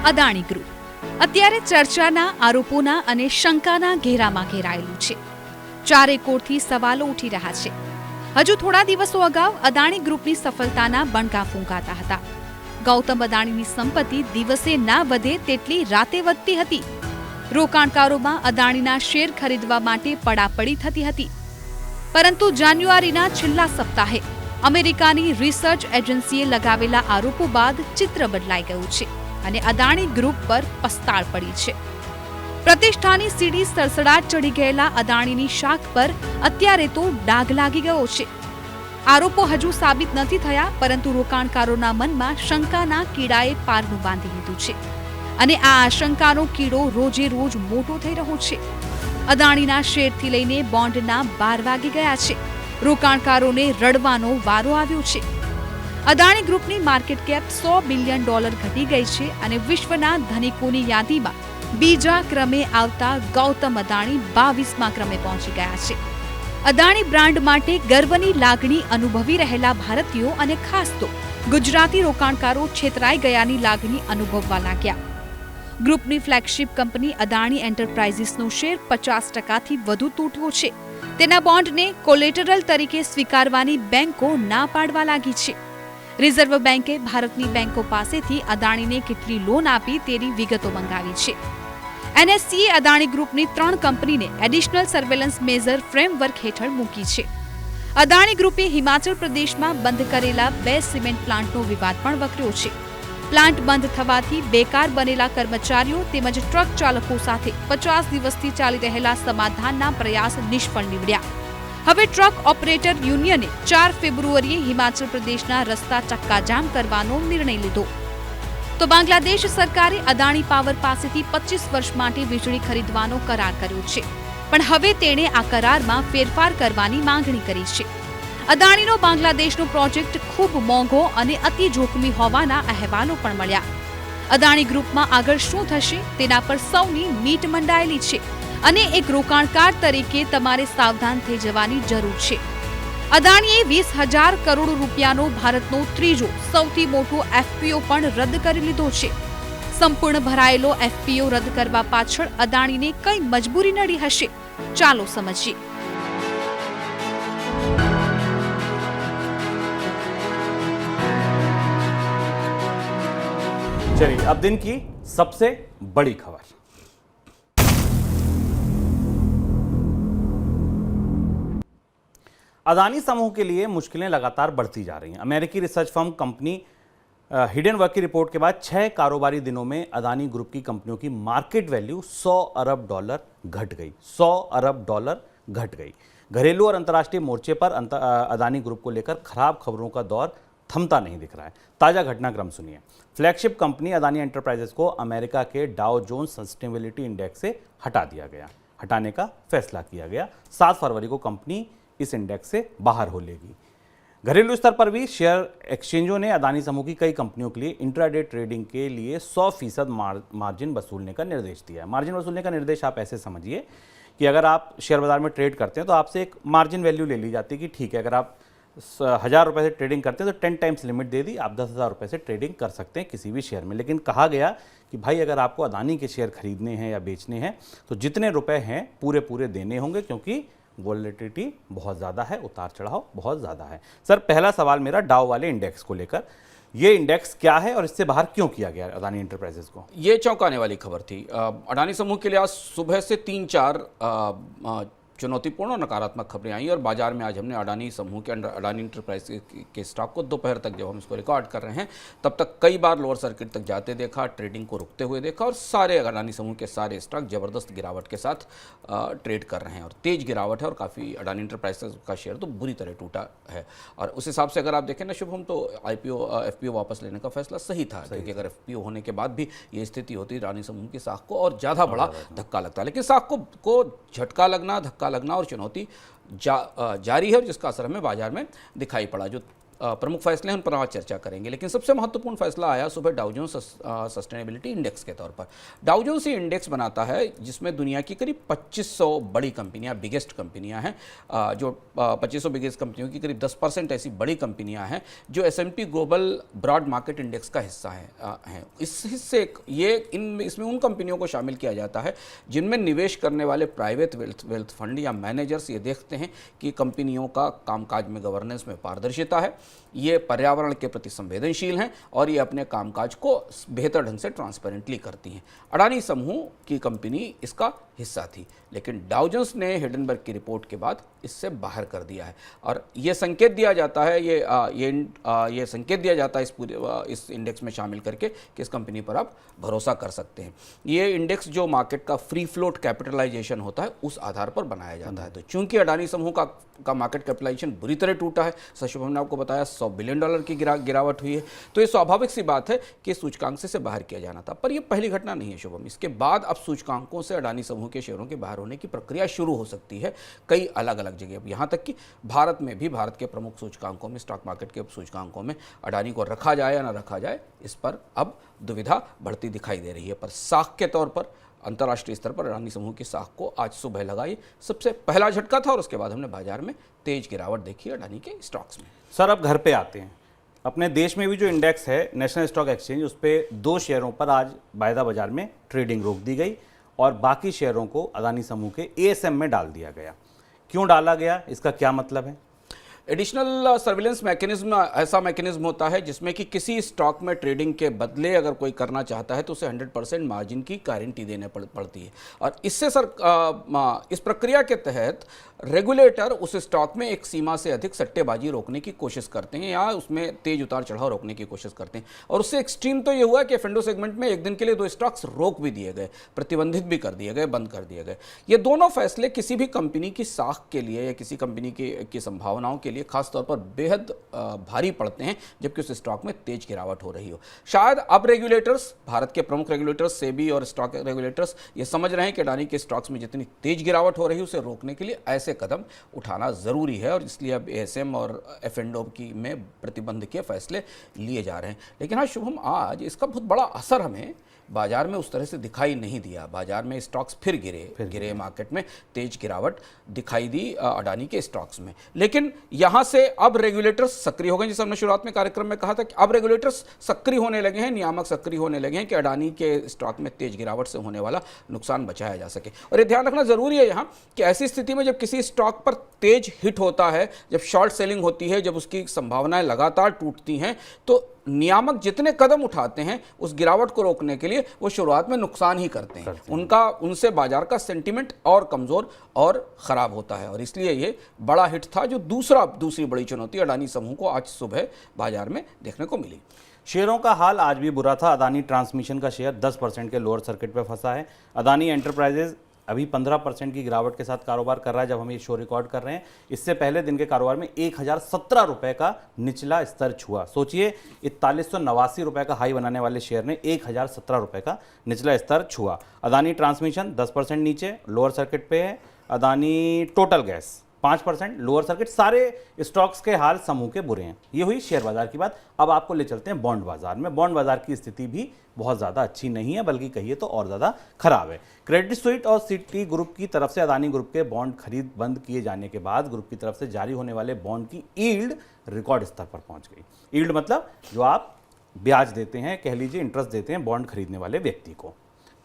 Adani group અત્યારે ચર્ચાના, આરોપોના અને શંકાના ઘેરામાં ઘેરાયેલું છે. ચારે કોરથી સવાલો ઉઠી રહ્યા છે. હજુ થોડા દિવસો અગાઉ અદાણી ગ્રુપની સફળતાના બણગા ફૂંકાતા હતા. ગૌતમ અદાણીની સંપત્તિ દિવસે ના વધે તેટલી રાતે વધતી હતી. રોકાણકારોમાં અદાણીના શેર ખરીદવા માટે પડાપડી થતી હતી. પરંતુ જાન્યુઆરીના છેલ્લા સપ્તાહે અમેરિકાની રિસર્ચ એજન્સીએ લગાવેલા આરોપો બાદ ચિત્ર બદલાઈ ગયું છે અને અદાણી ગ્રુપ પર પસ્તાળ પડી છે. પ્રતિષ્ઠાની સીડી સડસડાટ ચડી ગયેલા અદાણીની શાખ પર અત્યારે તો ડાઘ લાગી ગયો છે. આરોપો હજુ સાબિત નથી થયા, પરંતુ રોકાણકારોના મનમાં શંકાના કીડાએ પારનું બાંધી લીધું છે અને આ આશંકાનો કીડો રોજે રોજ મોટો થઈ રહ્યો છે. અદાણીના શેરથી લઈને બોન્ડના 12 વાગી ગયા છે. રોકાણકારોને રડવાનો વારો આવ્યો છે. અદાણી ગ્રુપની માર્કેટ કેપ $100 બિલિયન ઘટી ગઈ છે અને વિશ્વના ધનિકોની યાદીમાં બીજા ક્રમે આવતા ગૌતમ અદાણી 22મા ક્રમે પહોંચી ગયા છે. અદાણી બ્રાન્ડ માટે ગર્વની લાગણી અનુભવી રહેલા ભારતીયો અને ખાસ તો ગુજરાતી રોકાણકારો છેતરાઈ ગયાની લાગણી અનુભવવા લાગ્યા. ગ્રુપની ફ્લેગશિપ કંપની અદાણી એન્ટરપ્રાઇઝિસનો શેર 50%થી વધુ તૂટ્યો છે. તેના બોન્ડને કોલેટરલ તરીકે સ્વીકારવાની બેંકો ના પાડવા લાગી છે. રિઝર્વ બેંકે ભારતની બેંકો પાસેથી અદાણીને કેટલી લોન આપી તેની વિગતો મંગાવી છે. એનએસસીએ અદાણી ગ્રુપની 3 કંપનીને એડિશનલ સર્વેલન્સ મેઝર ફ્રેમવર્ક હેઠળ મૂકી છે. અદાણી ગ્રુપે હિમાચલ પ્રદેશમાં બંધ કરેલા 2 સિમેન્ટ પ્લાન્ટનો વિવાદ પણ વકર્યો છે. પ્લાન્ટ બંધ થવાથી બેકાર બનેલા કર્મચારીઓ તેમજ ટ્રક ચાલકો સાથે 50 દિવસથી ચાલી રહેલા સમાધાનના પ્રયાસ નિષ્ફળ નીવડ્યા. હવે ટ્રક ઓપરેટર યુનિયને 4 ફેબ્રુઆરીએ હિમાચલ પ્રદેશના રસ્તા ચક્કાજામ કરવાનો નિર્ણય લીધો. તો બાંગ્લાદેશ સરકારે અદાણી પાવર પાસેથી 25 વર્ષ માટે વીજળી ખરીદવાનો કરાર કર્યો છે, પણ હવે તેણે આ કરારમાં ફેરફાર કરવાની માંગણી કરી છે. અદાણીનો બાંગ્લાદેશનો પ્રોજેક્ટ ખૂબ મોંઘો અને અતિ જોખમી હોવાના અહેવાલો પણ મળ્યા. અદાણી ગ્રુપમાં આગળ શું થશે તેના પર સૌની મીટ મંડાયેલી છે અને એક રોકાણકાર તરીકે તમારે સાવધાન થઈ જવાની જરૂર છે. અદાણીએ 20,000 કરોડ રૂપિયાનો ભારતનો ત્રીજો સૌથી મોટો એફપીઓ પણ રદ કરી લીધો છે. સંપૂર્ણ ભરાયેલો એફપીઓ રદ કરવા પાછળ અદાણીને કઈ મજબૂરી નડી હશે? ચાલો સમજીએ. चलिए अब दिन की सबसे बड़ी खबर. अदानी समूह के लिए मुश्किलें लगातार बढ़ती जा रही हैं. अमेरिकी research firm company hidden work की रिपोर्ट के बाद 6 कारोबारी दिनों में अदानी ग्रुप की कंपनियों की मार्केट वैल्यू $100 अरब घट गई. $100 अरब घट गई. घरेलू और अंतर्राष्ट्रीय मोर्चे पर अदानी ग्रुप को लेकर खराब खबरों का दौर थमता नहीं दिख रहा है. ताजा घटनाक्रम सुनिए. फ्लैगशिप कंपनी अदानी एंटरप्राइजेस को अमेरिका के डाउ जोन्स सस्टेनेबिलिटी इंडेक्स से हटाने का फैसला किया गया. 7 फरवरी को कंपनी इस इंडेक्स से बाहर हो लेगी. घरेलू स्तर पर भी शेयर एक्सचेंजों ने अदानी समूह की कई कंपनियों के लिए इंट्राडे ट्रेडिंग के लिए 100% मार्जिन वसूलने का निर्देश दिया है. मार्जिन वसूलने का निर्देश आप ऐसे समझिए कि अगर आप शेयर बाजार में ट्रेड करते हैं तो आपसे एक मार्जिन वैल्यू ले ली जाती है कि ठीक है, अगर आप 1,000 रुपये से ट्रेडिंग करते हैं तो 10 टाइम्स लिमिट दे दी, आप 10,000 रुपये से ट्रेडिंग कर सकते हैं किसी भी शेयर में. लेकिन कहा गया कि भाई अगर आपको अदानी के शेयर खरीदने हैं या बेचने हैं तो जितने रुपए हैं पूरे देने होंगे, क्योंकि वॉलेटिलिटी बहुत ज़्यादा है, उतार चढ़ाव बहुत ज़्यादा है. सर, पहला सवाल मेरा डाउ वाले इंडेक्स को लेकर. ये इंडेक्स क्या है और इससे बाहर क्यों किया गया अदानी एंटरप्राइजेस को? ये चौंकाने वाली खबर थी. अडानी समूह के लिए आज सुबह से 3-4 चुनौतीपूर्ण और नकारात्मक खबरें आई और बाजार में आज हमने अडानी समूह के अडानी एंटरप्राइज के स्टॉक को दोपहर तक, जब हम इसको रिकॉर्ड कर रहे हैं, तब तक कई बार लोअर सर्किट तक जाते देखा, ट्रेडिंग को रुकते हुए देखा और सारे अडानी समूह के सारे स्टॉक जबरदस्त गिरावट के साथ ट्रेड कर रहे हैं और तेज गिरावट है और काफ़ी अडानी एंटरप्राइज का शेयर तो बुरी तरह टूटा है. और उस हिसाब से अगर आप देखें ना शुभम, तो एफपीओ वापस लेने का फैसला सही था, क्योंकि अगर एफपीओ होने के बाद भी ये स्थिति होती अडानी समूह की साख को और ज़्यादा बड़ा धक्का लगता. लेकिन साख को झटका लगना, धक्का लगना और चुनौती जारी है और जिसका असर हमें बाजार में दिखाई पड़ा. जो प्रमुख फैसले हैं उन पर आज चर्चा करेंगे, लेकिन सबसे महत्वपूर्ण फैसला आया सुबह डाउ जोन्स सस्टेनेबिलिटी इंडेक्स के तौर पर। डाउ जोन्स ही इंडेक्स बनाता है जिसमें दुनिया की करीब 2500 बड़ी कंपनियां, बिगेस्ट कंपनियां हैं, जो 2500 बिगेस्ट कंपनियों की करीब 10% ऐसी बड़ी कंपनियां हैं जो S&P global broad market index का हिस्सा हैं। इस हिस्से इसमें उन कंपनियों को शामिल किया जाता है जिनमें निवेश करने वाले प्राइवेट वेल्थ फंड या मैनेजर्स ये देखते हैं कि कंपनियों का कामकाज में, गवर्नेंस में पारदर्शिता है, ये पर्यावरण के प्रति संवेदनशील हैं और ये अपने कामकाज को बेहतर ढंग से ट्रांसपेरेंटली करती हैं। अडानी समूह की कंपनी इसका हिस्सा थी, लेकिन डाउ जोन्स ने हिडेनबर्ग की रिपोर्ट के बाद इससे बाहर कर दिया है और ये संकेत दिया जाता है, ये संकेत दिया जाता है इस इंडेक्स में शामिल करके कि इस कंपनी पर आप भरोसा कर सकते हैं। ये इंडेक्स जो मार्केट का फ्री फ्लोट कैपिटलाइजेशन होता है उस आधार पर बनाया जाता है। तो चूंकि अडानी समूह का मार्केट कैपिटलाइजेशन बुरी तरह टूटा है, शुभम ने आपको बताया $100 बिलियन की गिरावट हुई है, तो ये स्वाभाविक सी बात है कि सूचकांक से बाहर किया जाना था। पर यह पहली घटना नहीं है शुभम, इसके बाद अब सूचकांकों से अडानी समूह के शेयरों के बाहर होने की प्रक्रिया शुरू हो सकती है कई अलग अलग जगह, यहाँ तक कि भारत में भी, भारत के प्रमुख सूचकांकों में, स्टॉक मार्केट के सूचकांकों में अडानी को रखा जाए या ना रखा जाए, इस पर अब दुविधा बढ़ती दिखाई दे रही है। पर साख के तौर पर, अंतर्राष्ट्रीय स्तर पर अडानी समूह की साख को आज सुबह लगाई सबसे पहला झटका था और उसके बाद हमने बाजार में तेज गिरावट देखी अडानी के स्टॉक्स में। सर अब घर पे आते हैं। अपने देश में भी जो इंडेक्स है नेशनल स्टॉक एक्सचेंज, उस पर 2 शेयरों पर आज वायदा बाजार में ट्रेडिंग रोक दी गई और बाकी शेयरों को अडानी समूह के ASM में डाल दिया गया। क्यों डाला गया, इसका क्या मतलब है? एडिशनल सर्विलेंस मैकेनिज्म ऐसा मैकेनिज्म होता है जिसमें कि किसी स्टॉक में ट्रेडिंग के बदले अगर कोई करना चाहता है तो उसे 100% मार्जिन की गारंटी देने पड़ती है और इससे इस प्रक्रिया के तहत रेगुलेटर उस स्टॉक में एक सीमा से अधिक सट्टेबाजी रोकने की कोशिश करते हैं या उसमें तेज उतार चढ़ाव रोकने की कोशिश करते हैं। और उससे एक्सट्रीम तो ये हुआ कि F&O सेगमेंट में एक दिन के लिए 2 स्टॉक्स रोक भी दिए गए, प्रतिबंधित भी कर दिए गए, बंद कर दिए गए। ये दोनों फैसले किसी भी कंपनी की साख के लिए या किसी कंपनी की संभावनाओं के लिए खासतौर पर बेहद भारी पड़ते हैं जबकि उस स्टॉक में तेज गिरावट हो रही हो। शायद अब रेगुलेटर्स, भारत के प्रमुख रेगुलेटर्स सेबी और स्टॉक रेगुलेटर्स ये समझ रहे हैं कि अडानी के स्टॉक्स में जितनी तेज गिरावट हो रही है उसे रोकने के लिए ऐसे कदम उठाना जरूरी है और इसलिए अब ASM और F&O की में प्रतिबंध के फैसले लिए जा रहे हैं। लेकिन हाँ शुभम, आज इसका बहुत बड़ा असर हमें बाजार में उस तरह से दिखाई नहीं दिया। बाजार में स्टॉक्स फिर गिरे, मार्केट में तेज गिरावट दिखाई दी अडानी के स्टॉक्स में। लेकिन यहां से अब रेगुलेटर्स सक्रिय हो गए, जैसे हमने शुरुआत में कार्यक्रम में कहा था कि अब रेगुलेटर्स सक्रिय होने लगे हैं, नियामक सक्रिय होने लगे हैं कि अडानी के स्टॉक में तेज गिरावट से होने वाला नुकसान बचाया जा सके। और ये ध्यान रखना जरूरी है यहाँ कि ऐसी स्थिति में जब किसी स्टॉक पर तेज हिट होता है, जब शॉर्ट सेलिंग होती है, जब उसकी संभावनाएं लगातार टूटती हैं, तो नियामक जितने कदम उठाते हैं उस गिरावट को रोकने के लिए वो शुरुआत में नुकसान ही करते हैं। उनसे बाजार का सेंटीमेंट और कमजोर और खराब होता है और इसलिए ये बड़ा हिट था जो दूसरी बड़ी चुनौती अडानी समूह को आज सुबह बाजार में देखने को मिली। शेयरों का हाल आज भी बुरा था। अडानी ट्रांसमिशन का शेयर 10% के लोअर सर्किट पर फंसा है। अडानी एंटरप्राइजेज अभी 15% की गिरावट के साथ कारोबार कर रहा है जब हम ये शो रिकॉर्ड कर रहे हैं। इससे पहले दिन के कारोबार में 1017 रुपए का निचला स्तर छुआ। सोचिए, 4189 रुपए का हाई बनाने वाले शेयर ने 1017 रुपए का निचला स्तर छुआ। अडानी ट्रांसमिशन 10% नीचे लोअर सर्किट पे है। Adani total gas 5% lower circuit. सारे स्टॉक्स के हाल समूह के बुरे हैं। ये हुई शेयर बाजार की बात। अब आपको ले चलते हैं बॉन्ड बाजार में। बॉन्ड बाजार की स्थिति भी बहुत ज़्यादा अच्छी नहीं है, बल्कि कहिए तो और ज़्यादा खराब है। क्रेडिट स्विस और सिटी ग्रुप की तरफ से अडानी ग्रुप के बॉन्ड खरीद बंद किए जाने के बाद ग्रुप की तरफ से जारी होने वाले बॉन्ड की यील्ड रिकॉर्ड स्तर पर पहुंच गई। यील्ड मतलब जो आप ब्याज देते हैं, कह लीजिए इंटरेस्ट देते हैं बॉन्ड खरीदने वाले व्यक्ति को,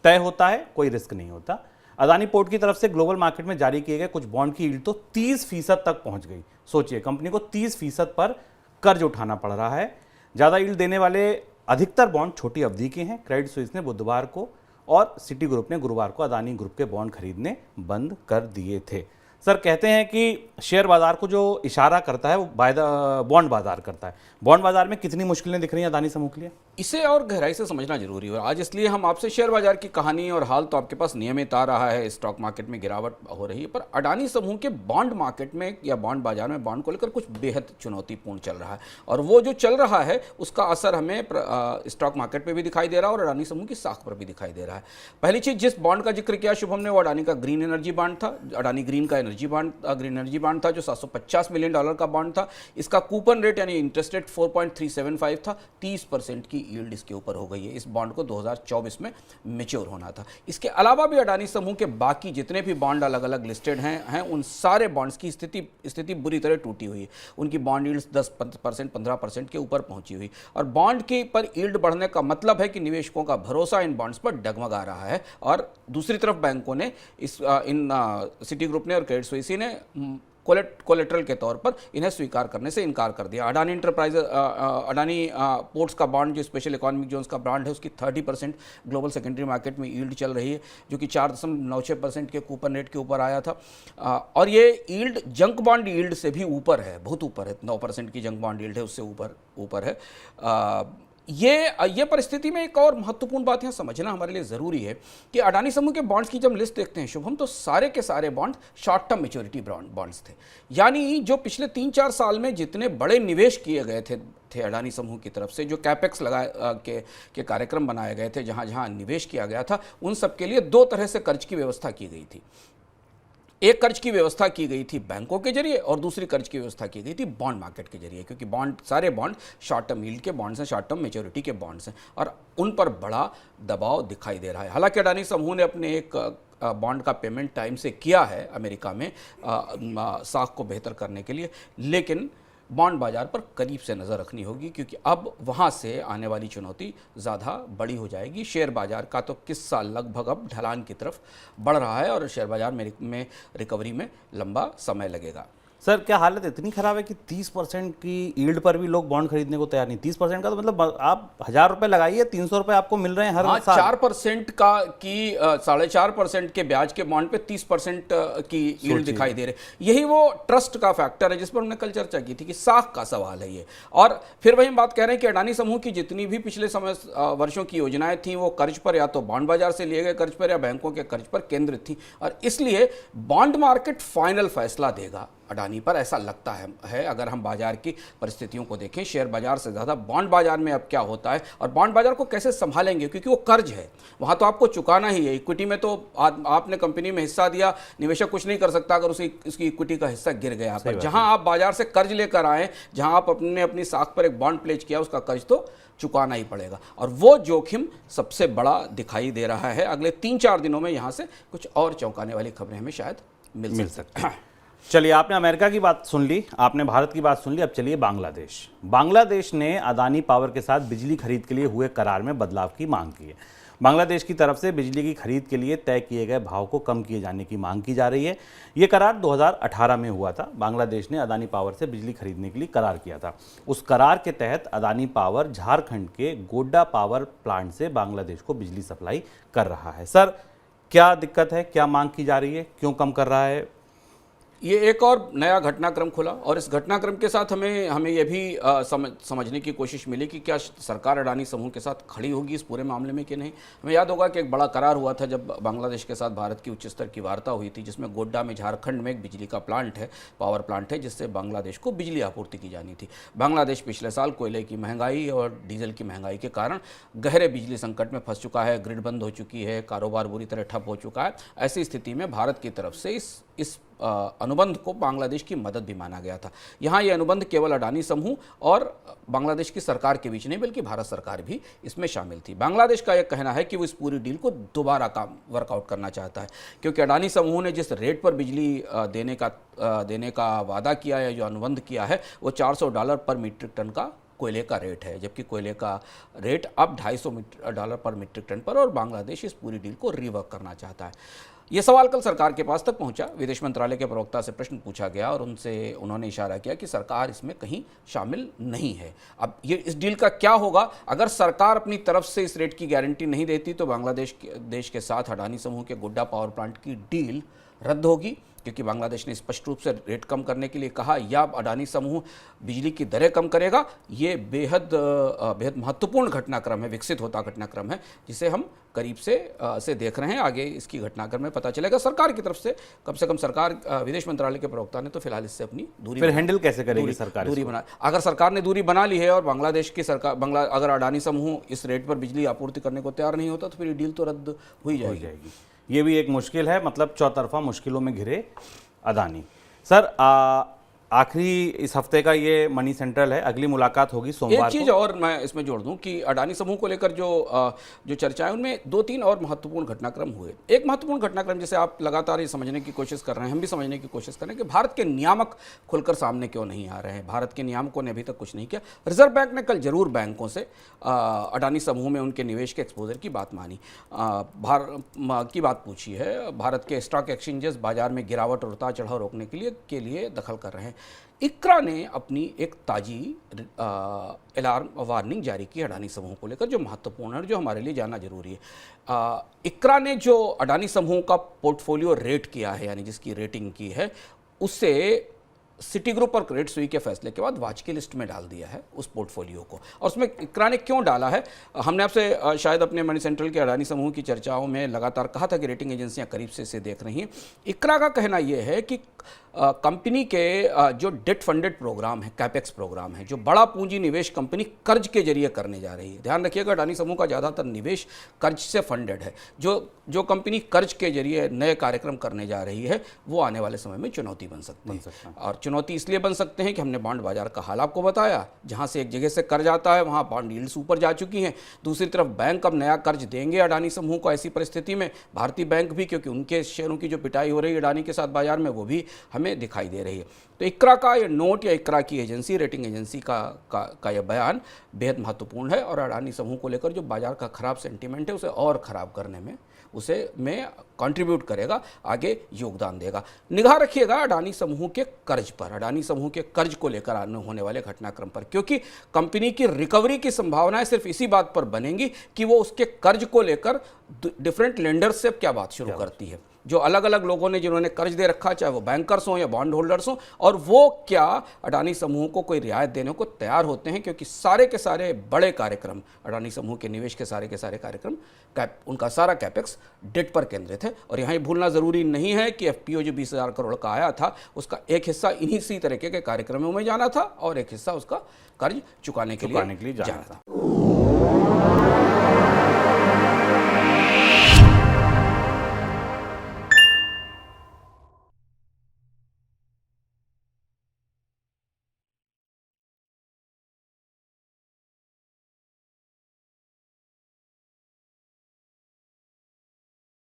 तय होता है, कोई रिस्क नहीं होता। अडानी पोर्ट की तरफ से ग्लोबल मार्केट में जारी किए गए कुछ बॉन्ड की यील्ड तो 30% तक पहुंच गई। सोचिए, कंपनी को 30% पर कर्ज उठाना पड़ रहा है। ज़्यादा यील्ड देने वाले अधिकतर बॉन्ड छोटी अवधि के हैं। क्रेडिट स्विस ने बुधवार को और सिटी ग्रुप ने गुरुवार को अडानी ग्रुप के बॉन्ड खरीदने बंद कर दिए थे। सर कहते हैं कि शेयर बाजार को जो इशारा करता है वो बॉन्ड बाजार करता है। बॉन्ड बाजार में कितनी मुश्किलें दिख रही हैं अडानी समूह के लिए, इसे और गहराई से समझना जरूरी है। आज इसलिए हम आपसे शेयर बाजार की कहानी और हाल तो आपके पास नियमित आ रहा है, स्टॉक मार्केट में गिरावट हो रही है, पर अडानी समूह के बॉन्ड मार्केट में या बॉन्ड बाजार में बॉन्ड को लेकर कुछ बेहद चुनौतीपूर्ण चल रहा है और वो जो चल रहा है उसका असर हमें स्टॉक मार्केट पर भी दिखाई दे रहा है और अडानी समूह की साख पर भी दिखाई दे रहा है। पहली चीज जिस बॉन्ड का जिक्र किया शुभम ने, वो अडानी का ग्रीन एनर्जी बॉन्ड था, अडानी ग्रीन का ग्रीन एनर्जी बॉन्ड था जो $750 मिलियन का बॉन्ड था। इसका कूपन रेट यानी इंटरेस्ट रेट 4.375 था। 30% की यील्ड इसके ऊपर हो गई है। इस बॉन्ड को 2024 में मैच्योर होना था। इसके अलावा भी अडानी समूह के बाकी जितने भी बॉन्ड अलग अलग लिस्टेड हैं उन सारे बॉन्ड्स की स्थिति बुरी तरह टूटी हुई है। उनकी बॉन्ड यील्ड्स 10% 15% के ऊपर पहुंची हुई, और बॉन्ड के पर यील्ड बढ़ने का मतलब है कि निवेशकों का भरोसा इन बॉन्ड्स पर डगमगा रहा है। और दूसरी तरफ बैंकों ने इन सिटी ग्रुप ने और क्रेडिट स्विस ने कोलेट्रल के तौर पर इन्हें स्वीकार करने से इनकार कर दिया। अडानी अडानी पोर्ट्स का बॉन्ड जो स्पेशल इकोनॉमिक जोन्स का बॉन्ड है उसकी 30% ग्लोबल सेकेंडरी मार्केट में यील्ड चल रही है, जो कि 4.96% के कूपन रेट के ऊपर आया था। और ये यील्ड जंक बॉन्ड यील्ड से भी ऊपर है, बहुत ऊपर है। 9% की जंक बॉन्ड यील्ड है, उससे ऊपर है। ये परिस्थिति में एक और महत्वपूर्ण बात यहाँ समझना हमारे लिए ज़रूरी है कि अडानी समूह के बॉन्ड्स की जब लिस्ट देखते हैं शुभम, तो सारे के सारे bond short term maturity bonds थे। यानी जो पिछले 3-4 साल में जितने बड़े निवेश किए गए थे अडानी समूह की तरफ से, जो कैपेक्स के कार्यक्रम बनाए गए थे, जहाँ जहाँ निवेश किया गया था, उन सब के लिए 2 तरह से कर्ज की व्यवस्था की गई थी। एक कर्ज की व्यवस्था की गई थी बैंकों के जरिए और दूसरी कर्ज की व्यवस्था की गई थी बॉन्ड मार्केट के जरिए, क्योंकि सारे बॉन्ड शॉर्ट टर्म यील्ड के बॉन्ड्स हैं, शॉर्ट टर्म मैच्योरिटी के बॉन्ड्स हैं, और उन पर बड़ा दबाव दिखाई दे रहा है। हालांकि अडानी समूह ने अपने एक बॉन्ड का पेमेंट टाइम से किया है अमेरिका में साख को बेहतर करने के लिए, लेकिन बॉन्ड बाजार पर करीब से नज़र रखनी होगी, क्योंकि अब वहाँ से आने वाली चुनौती ज़्यादा बड़ी हो जाएगी। शेयर बाजार का तो किस्सा लगभग अब ढलान की तरफ बढ़ रहा है और शेयर बाजार में रिकवरी में लंबा समय लगेगा। सर, क्या हालत इतनी खराब है कि 30% की यील्ड पर भी लोग बॉन्ड खरीदने को तैयार नहीं? 30% का तो मतलब आप 1000 रुपए लगाइए, 300 रुपए आपको मिल रहे हैं हर साल। 4% का की 4.5% के ब्याज के बॉन्ड पे 30% की यील्ड दिखाई दे रही। यही वो ट्रस्ट का फैक्टर है जिस पर हमने कल चर्चा की थी कि साख का सवाल है ये। और फिर वही हम बात कह रहे हैं कि अडानी समूह की जितनी भी पिछले वर्षों की योजनाएं थी वो कर्ज पर, या तो बॉन्ड बाजार से लिए गए कर्ज पर या बैंकों के कर्ज पर केंद्रित थी, और इसलिए बॉन्ड मार्केट फाइनल फैसला देगा अडानी पर, ऐसा लगता है। अगर हम बाजार की परिस्थितियों को देखें, शेयर बाजार से ज़्यादा बॉन्ड बाजार में अब क्या होता है और बॉन्ड बाजार को कैसे संभालेंगे, क्योंकि वो कर्ज है, वहाँ तो आपको चुकाना ही है। इक्विटी में तो आपने कंपनी में हिस्सा दिया, निवेशक कुछ नहीं कर सकता अगर उसकी इक्विटी का हिस्सा गिर गया। पर जहाँ आप बाजार से कर्ज लेकर आए, जहाँ आप अपने अपनी साख पर एक बॉन्ड प्लेज किया, उसका कर्ज तो चुकाना ही पड़ेगा, और वो जोखिम सबसे बड़ा दिखाई दे रहा है। अगले 3-4 दिनों में यहाँ से कुछ और चौंकाने वाली खबरें हमें शायद मिल सकती हैं। चलिए, आपने अमेरिका की बात सुन ली, आपने भारत की बात सुन ली, अब चलिए बांग्लादेश ने अदानी पावर के साथ बिजली खरीद के लिए हुए करार में बदलाव की मांग की है। बांग्लादेश की तरफ से बिजली की खरीद के लिए तय किए गए भाव को कम किए जाने की मांग की जा रही है। ये करार 2018 में हुआ था। बांग्लादेश ने अदानी पावर से बिजली खरीदने के लिए करार किया था। उस करार के तहत अदानी पावर झारखंड के गोड्डा पावर प्लांट से बांग्लादेश को बिजली सप्लाई कर रहा है। सर, क्या दिक्कत है, क्या मांग की जा रही है, क्यों कम कर रहा है? ये एक और नया घटनाक्रम खुला, और इस घटनाक्रम के साथ हमें ये भी समझने की कोशिश मिली कि क्या सरकार अडानी समूह के साथ खड़ी होगी इस पूरे मामले में कि नहीं। हमें याद होगा कि एक बड़ा करार हुआ था जब बांग्लादेश के साथ भारत की उच्च स्तर की वार्ता हुई थी, जिसमें गोड्डा में झारखंड में एक बिजली का प्लांट है, पावर प्लांट है, जिससे बांग्लादेश को बिजली आपूर्ति की जानी थी। बांग्लादेश पिछले साल कोयले की महंगाई और डीजल की महंगाई के कारण गहरे बिजली संकट में फंस चुका है, ग्रिड बंद हो चुकी है, कारोबार बुरी तरह ठप हो चुका है। ऐसी स्थिति में भारत की तरफ से इस अनुबंध को बांग्लादेश की मदद भी माना गया था। यहाँ ये अनुबंध केवल अडानी समूह और बांग्लादेश की सरकार के बीच नहीं, बल्कि भारत सरकार भी इसमें शामिल थी। बांग्लादेश का यह कहना है कि वो इस पूरी डील को दोबारा वर्कआउट करना चाहता है, क्योंकि अडानी समूह ने जिस रेट पर बिजली देने का वादा किया है, जो अनुबंध किया है, वो $400 पर मीट्रिक टन का कोयले का रेट है, जबकि कोयले का रेट अब $250 पर मीट्रिक टन पर, और बांग्लादेश इस पूरी डील को रिवर्क करना चाहता है। ये सवाल कल सरकार के पास तक पहुंचा। विदेश मंत्रालय के प्रवक्ता से प्रश्न पूछा गया और उन्होंने इशारा किया कि सरकार इसमें कहीं शामिल नहीं है। अब ये इस डील का क्या होगा? अगर सरकार अपनी तरफ से इस रेट की गारंटी नहीं देती तो बांग्लादेश देश के साथ अडानी समूह के गोड्डा पावर प्लांट की डील रद्द होगी, क्योंकि बांग्लादेश ने स्पष्ट रूप से रेट कम करने के लिए कहा, या अडानी समूह बिजली की दरें कम करेगा। ये बेहद महत्वपूर्ण घटनाक्रम है, विकसित होता घटनाक्रम है, जिसे हम करीब से देख रहे हैं। आगे इसकी घटनाक्रम में पता चलेगा। सरकार की तरफ से कम सरकार, विदेश मंत्रालय के प्रवक्ता ने तो फिलहाल इससे अपनी दूरी, फिर हैंडल कैसे करेगी सरकार? दूरी बना, अगर सरकार ने दूरी बना ली है और बांग्लादेश की सरकार अगर अडानी समूह इस रेट पर बिजली आपूर्ति करने को तैयार नहीं होता, तो फिर डील तो रद्द हो ही जाएगी। ये भी एक मुश्किल है, मतलब चौतरफा मुश्किलों में घिरे अदानी। सर, आखिरी इस हफ्ते का ये मनी सेंट्रल है, अगली मुलाकात होगी सोमवार एक चीज और मैं इसमें जोड़ दूं कि अडानी समूह को लेकर जो चर्चाएं, उनमें 2-3 और महत्वपूर्ण घटनाक्रम हुए। एक महत्वपूर्ण घटनाक्रम जिसे आप लगातार ये समझने की कोशिश कर रहे हैं, हम भी समझने की कोशिश कर रहे हैं कि भारत के नियामक खुलकर सामने क्यों नहीं आ रहे हैं। भारत के नियामकों ने अभी तक कुछ नहीं किया। रिजर्व बैंक ने कल जरूर बैंकों से अडानी समूह में उनके निवेश के एक्सपोजर की बात मानी, की बात पूछी है। भारत के स्टॉक एक्सचेंजेस बाजार में गिरावट और उतार चढ़ाव रोकने के लिए दखल कर रहे हैं। इक्रा ने अपनी एक ताजी अलार्म वार्निंग जारी की अडानी समूह को लेकर, जो महत्वपूर्ण है और जो हमारे लिए जानना जरूरी है। इक्रा ने जो अडानी समूह का पोर्टफोलियो रेट किया है, यानी जिसकी रेटिंग की है, उससे सिटी ग्रुप और क्रेडिट सुई के फैसले के बाद वाच की लिस्ट में डाल दिया है उस पोर्टफोलियो को। और उसमें इक्रा ने क्यों डाला है, हमने आपसे शायद अपने मनी सेंट्रल के अडानी समूह की चर्चाओं में लगातार कहा था कि रेटिंग एजेंसियां करीब से इसे देख रही हैं। इक्रा का कहना यह है कि कंपनी के जो डेट फंडेड प्रोग्राम है, कैपेक्स प्रोग्राम है, जो बड़ा पूंजी निवेश कंपनी कर्ज के जरिए करने जा रही है। ध्यान रखिएगा, अडानी समूह का ज़्यादातर निवेश कर्ज से फंडेड है। जो कंपनी कर्ज के जरिए नए कार्यक्रम करने जा रही है, वो आने वाले समय में चुनौती बन सकती है। और चुनौती इसलिए बन सकते हैं कि हमने बॉन्ड बाजार का हाल आपको बताया, जहां से एक जगह से कर्ज आता है वहां बॉन्ड यील्ड्स ऊपर जा चुकी हैं। दूसरी तरफ बैंक अब नया कर्ज देंगे अडानी समूह को। ऐसी परिस्थिति में भारतीय बैंक भी, क्योंकि उनके शेयरों की जो पिटाई हो रही है अडानी के साथ बाजार में, वो भी हमें दिखाई दे रही है। तो इक्रा का ये नोट या इक्रा की एजेंसी, रेटिंग एजेंसी का यह बयान बेहद महत्वपूर्ण है और अडानी समूह को लेकर जो बाजार का खराब सेंटीमेंट है उसे और खराब करने में कंट्रीब्यूट करेगा, आगे योगदान देगा। निगाह रखिएगा अडानी समूह के कर्ज पर, अडानी समूह के कर्ज को लेकर होने वाले घटनाक्रम पर, क्योंकि कंपनी की रिकवरी की संभावनाएं सिर्फ इसी बात पर बनेंगी कि वो उसके कर्ज को लेकर डिफरेंट लेंडर्स से क्या बात शुरू करती है। जो अलग अलग लोगों ने जिन्होंने कर्ज दे रखा, चाहे वो बैंकर्स हों या बॉन्ड होल्डर्स हों, और वो क्या अडानी समूह को कोई रियायत देने को तैयार होते हैं, क्योंकि सारे के सारे बड़े कार्यक्रम, अडानी समूह के निवेश के सारे कार्यक्रम, उनका सारा कैपेक्स डेट पर केंद्रित है। और यहाँ भूलना ज़रूरी नहीं है कि एफपीओ जो 20,000 करोड़ का आया था, उसका एक हिस्सा इन्हीं तरीके के कार्यक्रमों में जाना था और एक हिस्सा उसका कर्ज चुकाने के लिए जाना था।